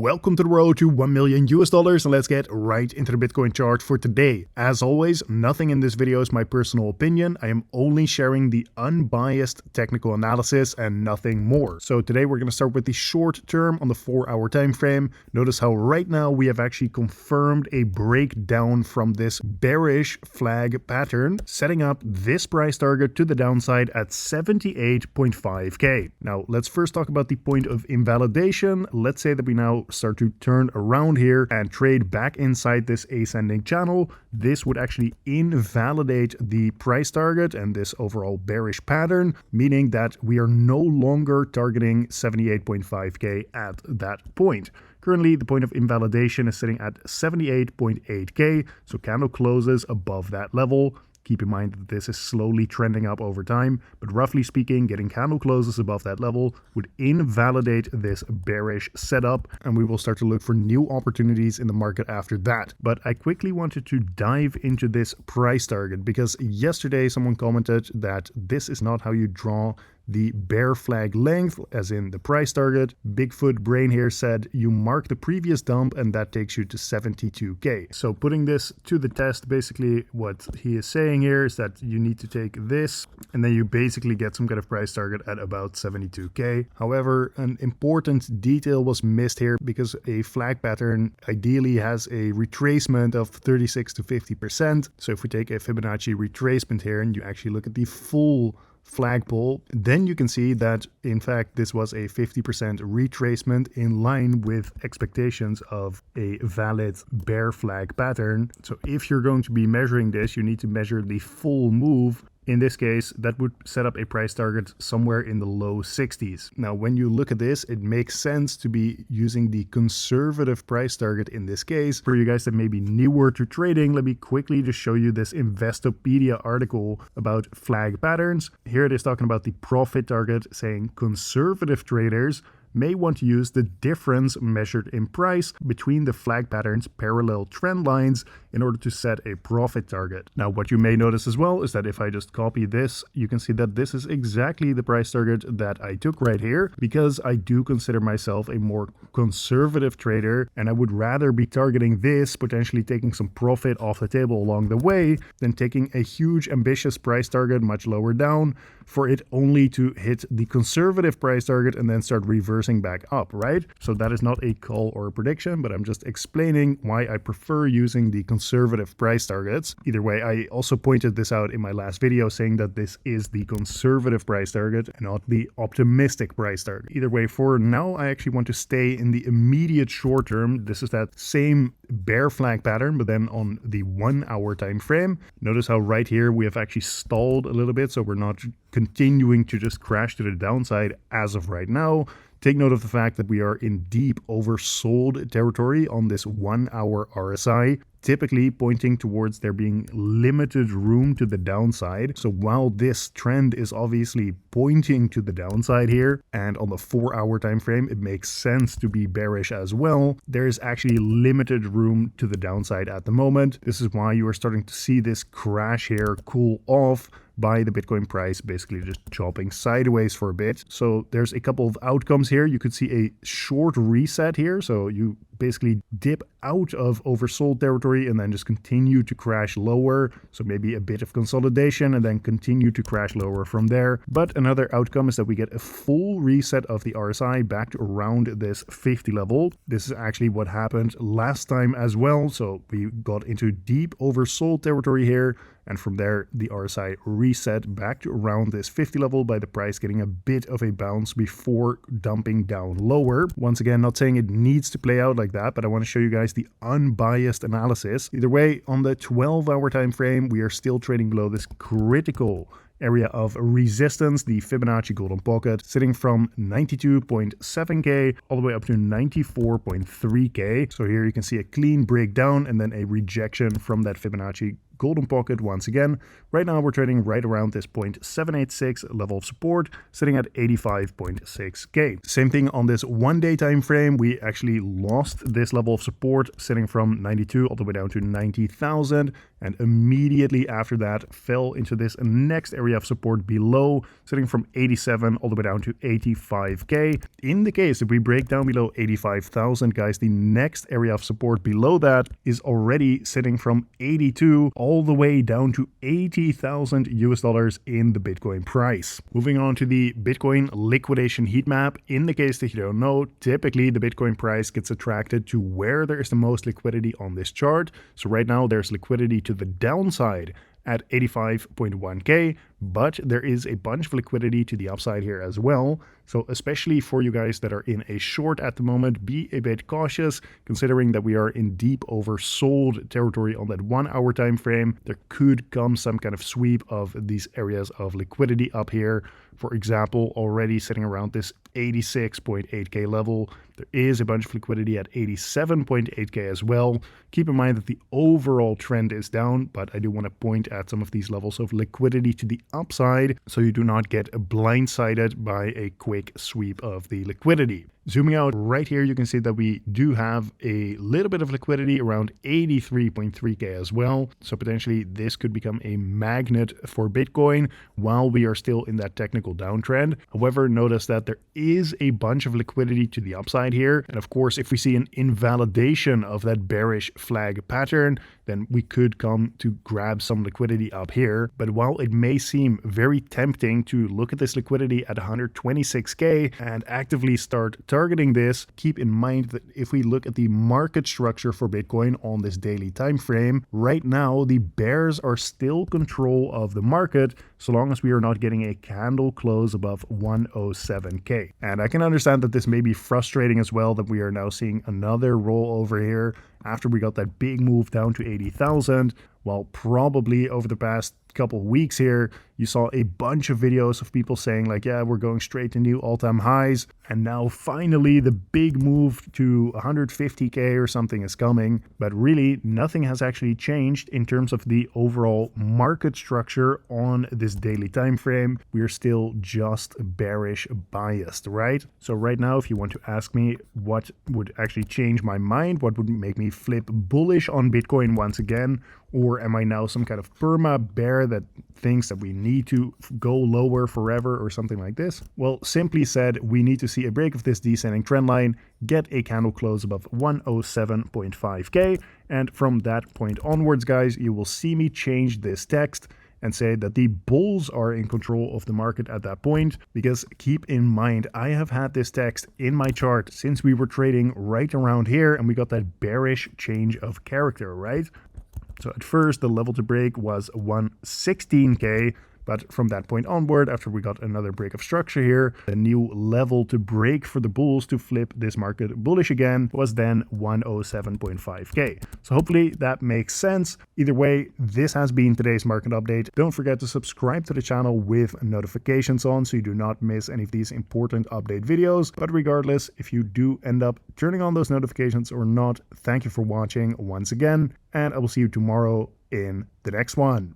Welcome to the road to $1 million and let's get right into the Bitcoin chart for today. As always, nothing in this video is my personal opinion. I am only sharing the unbiased technical analysis and nothing more. So today we're going to start with the short term on the 4-hour time frame. Notice how right now we have actually confirmed a breakdown from this bearish flag pattern, setting up this price target to the downside at 78.5k. Now let's first talk about the point of invalidation. Let's say that we now start to turn around here and trade back inside this ascending channel. This would actually invalidate the price target and this overall bearish pattern, meaning that we are no longer targeting 78.5k at that point. Currently, the point of invalidation is sitting at 78.8k, so candle closes above that level. Keep in mind that this is slowly trending up over time, but roughly speaking, getting candle closes above that level would invalidate this bearish setup, and we will start to look for new opportunities in the market after that. But I quickly wanted to dive into this price target because yesterday someone commented that this is not how you draw the bear flag length, as in the price target. Bigfoot Brain here said you mark the previous dump and that takes you to 72k. So putting this to the test, basically what he is saying here is that you need to take this and then you basically get some kind of price target at about 72k. However, an important detail was missed here because a flag pattern ideally has a retracement of 36 to 50%. So if we take a Fibonacci retracement here and you actually look at the full flagpole, then you can see that in fact this was a 50% retracement in line with expectations of a valid bear flag pattern. So if you're going to be measuring this, you need to measure the full move. In this case, that would set up a price target somewhere in the low 60s. Now, when you look at this, it makes sense to be using the conservative price target in this case. For you guys that may be newer to trading, let me quickly just show you this Investopedia article about flag patterns. Here it is talking about the profit target, saying conservative traders may want to use the difference measured in price between the flag pattern's parallel trend lines in order to set a profit target. Now, what you may notice as well is that if I just copy this, you can see that this is exactly the price target that I took right here, because I do consider myself a more conservative trader and I would rather be targeting this, potentially taking some profit off the table along the way, than taking a huge ambitious price target much lower down for it only to hit the conservative price target and then start reversing back up, right? So that is not a call or a prediction, but I'm just explaining why I prefer using the conservative price targets. Either way, I also pointed this out in my last video, saying that this is the conservative price target and not the optimistic price target. Either way, for now, I actually want to stay in the immediate short term. This is that same bear flag pattern, but then on the 1-hour time frame. Notice how right here we have actually stalled a little bit, so we're not continuing to just crash to the downside as of right now. Take note of the fact that we are in deep oversold territory on this 1-hour RSI, typically pointing towards there being limited room to the downside. So while this trend is obviously pointing to the downside here, and on the 4-hour time frame it makes sense to be bearish as well, there is actually limited room to the downside at the moment. This is why you are starting to see this crash here cool off by the Bitcoin price basically just chopping sideways for a bit. So there's a couple of outcomes here. You could see a short reset here. So you basically dip out of oversold territory and then just continue to crash lower. So maybe a bit of consolidation and then continue to crash lower from there. But another outcome is that we get a full reset of the RSI back to around this 50 level. This is actually what happened last time as well. So we got into deep oversold territory here, and from there the RSI reset back to around this 50 level by the price getting a bit of a bounce before dumping down lower. Once again, not saying it needs to play out like that, but I want to show you guys the unbiased analysis. Either way, on the 12-hour time frame, we are still trading below this critical area of resistance, the Fibonacci golden pocket, sitting from 92.7k all the way up to 94.3k. So here you can see a clean breakdown and then a rejection from that Fibonacci golden pocket once again. Right now we're trading right around this 0.786 level of support, sitting at 85.6k. Same thing on this 1 day time frame. We actually lost this level of support, sitting from 92 all the way down to 90,000, and immediately after that fell into this next area of support below, sitting from 87 all the way down to 85k. In the case if we break down below 85,000, guys, the next area of support below that is already sitting from 82 all the way down to 80,000 US dollars in the Bitcoin price. Moving on to the Bitcoin liquidation heat map. In the case that you don't know, typically the Bitcoin price gets attracted to where there is the most liquidity on this chart. So right now there's liquidity to the downside at 85.1k, but there is a bunch of liquidity to the upside here as well. So especially for you guys that are in a short at the moment, be a bit cautious, considering that we are in deep oversold territory on that 1 hour time frame. There could come some kind of sweep of these areas of liquidity up here. For example, already sitting around this 86.8k level. There is a bunch of liquidity at 87.8k as well. Keep in mind that the overall trend is down, but I do want to point at some of these levels of liquidity to the upside so you do not get blindsided by a quick sweep of the liquidity. Zooming out right here, you can see that we do have a little bit of liquidity around 83.3k as well. So potentially this could become a magnet for Bitcoin while we are still in that technical downtrend. However, notice that there is a bunch of liquidity to the upside here. And of course, if we see an invalidation of that bearish flag pattern, then we could come to grab some liquidity up here. But while it may seem very tempting to look at this liquidity at 126k and actively start targeting this, keep in mind that if we look at the market structure for Bitcoin on this daily time frame, right now the bears are still control of the market so long as we are not getting a candle close above 107k. And I can understand that this may be frustrating as well, that we are now seeing another roll over here after we got that big move down to 80,000. Well, probably over the past couple of weeks here, you saw a bunch of videos of people saying like, yeah, we're going straight to new all-time highs. And now finally the big move to 150k or something is coming. But really nothing has actually changed in terms of the overall market structure on this daily time frame. We are still just bearish biased, right? So right now, if you want to ask me what would actually change my mind, what would make me flip bullish on Bitcoin once again, or am I now some kind of perma bear that thinks that we need to go lower forever or something like this? Well, simply said, we need to see a break of this descending trend line, get a candle close above 107.5k, and from that point onwards, guys, you will see me change this text and say that the bulls are in control of the market at that point. Because keep in mind, I have had this text in my chart since we were trading right around here and we got that bearish change of character, right? So at first the level to break was 116k, but from that point onward, after we got another break of structure here, the new level to break for the bulls to flip this market bullish again was then 107.5k. So hopefully that makes sense. Either way, this has been today's market update. Don't forget to subscribe to the channel with notifications on so you do not miss any of these important update videos. But regardless, if you do end up turning on those notifications or not, thank you for watching once again, and I will see you tomorrow in the next one.